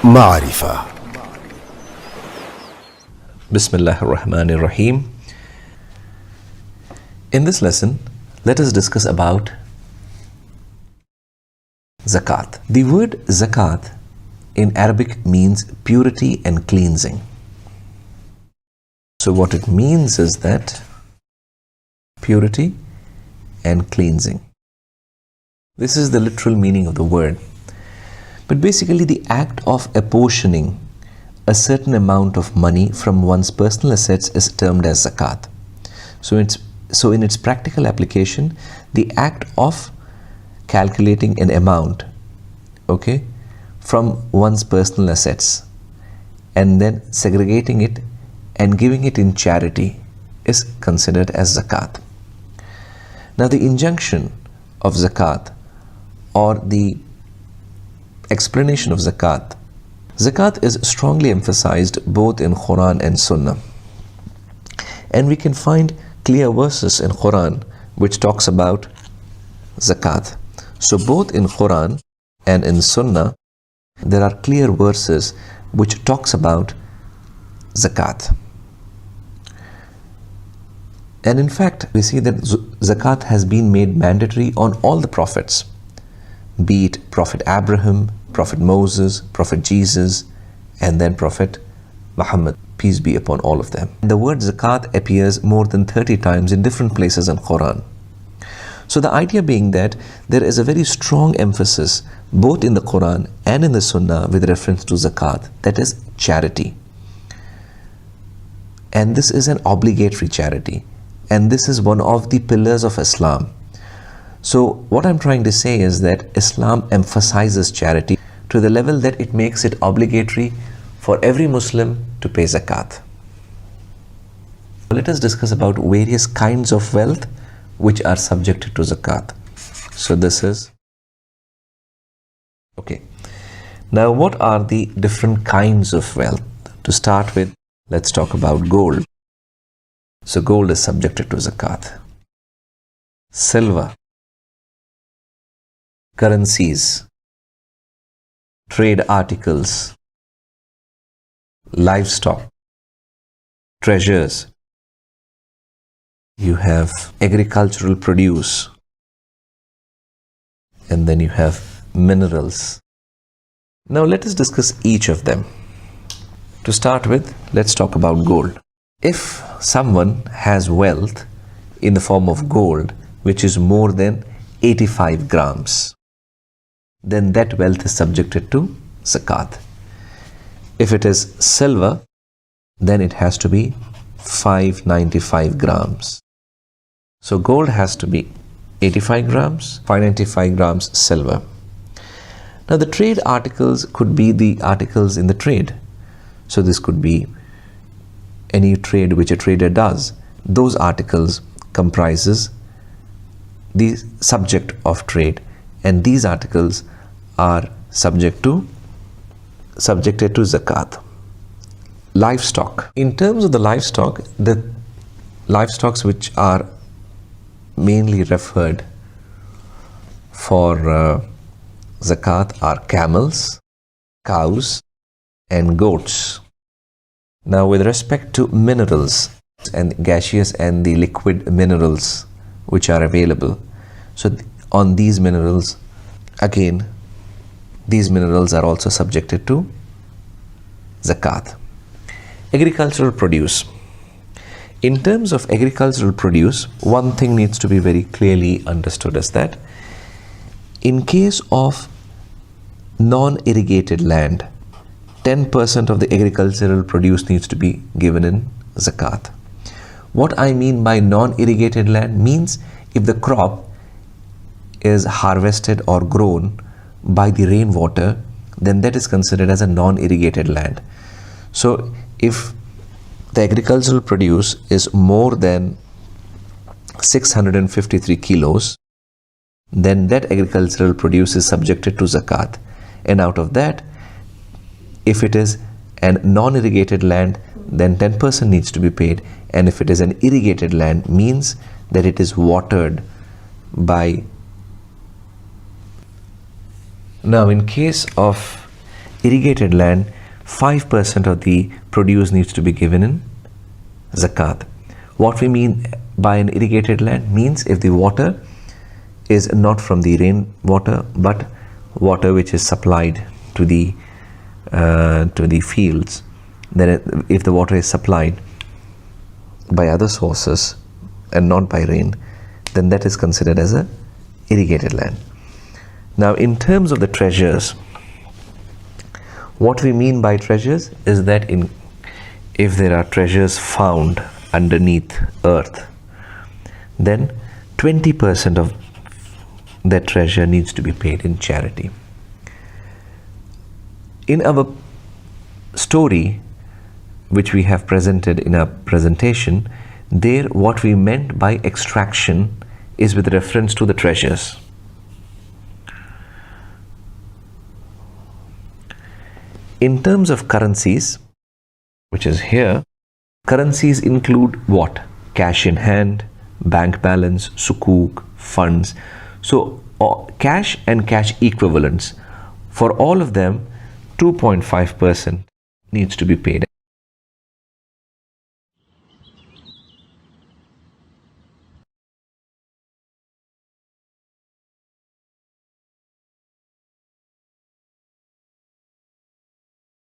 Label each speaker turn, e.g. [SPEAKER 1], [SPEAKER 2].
[SPEAKER 1] Marifa.
[SPEAKER 2] Bismillahir Rahmanir Rahim. In this lesson, let us discuss about Zakat. The word Zakat in Arabic means purity and cleansing. So what it means is that purity and cleansing. This is the literal meaning of the word. But basically the act of apportioning a certain amount of money from one's personal assets is termed as zakat. So in its practical application, the act of calculating an amount, from one's personal assets and then segregating it and giving it in charity is considered as zakat. Now the injunction of zakat or the explanation of zakat. Zakat is strongly emphasized both in Quran and Sunnah. And we can find clear verses in Quran which talks about zakat. So both in Quran and in Sunnah, there are clear verses which talks about zakat. And in fact, we see that zakat has been made mandatory on all the prophets, be it Prophet Abraham, Prophet Moses, Prophet Jesus, and then Prophet Muhammad, peace be upon all of them. The word zakat appears more than 30 times in different places in Quran. So the idea being that there is a very strong emphasis both in the Quran and in the Sunnah with reference to zakat, that is charity. And this is an obligatory charity. And this is one of the pillars of Islam. So what I'm trying to say is that Islam emphasizes charity to the level that it makes it obligatory for every Muslim to pay zakat. Let us discuss about various kinds of wealth which are subject to zakat. So this is Now what are the different kinds of wealth? To start with, let's talk about gold. So gold is subjected to zakat. Silver, currencies, trade articles, livestock, treasures. You have agricultural produce, and then you have minerals. Now let us discuss each of them. To start with, let's talk about gold. If someone has wealth in the form of gold which is more than 85 grams, then that wealth is subjected to zakat. If it is silver, then it has to be 595 grams. So gold has to be 85 grams, 595 grams silver. Now the trade articles could be the articles in the trade. So this could be any trade which a trader does. Those articles comprises the subject of trade, and these articles are subjected to zakat. Livestock. In terms of the livestocks which are mainly referred for zakat are camels, cows, and goats. Now with respect to minerals and gaseous and the liquid minerals which are available, so on these minerals, again, these minerals are also subjected to zakat. Agricultural produce. In terms of agricultural produce, one thing needs to be very clearly understood is that in case of non-irrigated land, 10% of the agricultural produce needs to be given in zakat. What I mean by non-irrigated land means if the crop is harvested or grown by the rainwater, then that is considered as a non-irrigated land. So if the agricultural produce is more than 653 kilos, then that agricultural produce is subjected to zakat. And out of that, if it is a non-irrigated land, then 10% needs to be paid. And if it is an irrigated land, means that it is watered by. Now in case of irrigated land, 5% of the produce needs to be given in zakat. What we mean by an irrigated land means if the water is not from the rain water but water which is supplied to the fields, then if the water is supplied by other sources and not by rain, then that is considered as a irrigated land. Now, in terms of the treasures, what we mean by treasures is that if there are treasures found underneath earth, then 20% of that treasure needs to be paid in charity. In our story, which we have presented in our presentation, there what we meant by extraction is with reference to the treasures. In terms of currencies, which is here, currencies include what? Cash in hand, bank balance, sukuk, funds. So cash and cash equivalents, for all of them, 2.5% needs to be paid.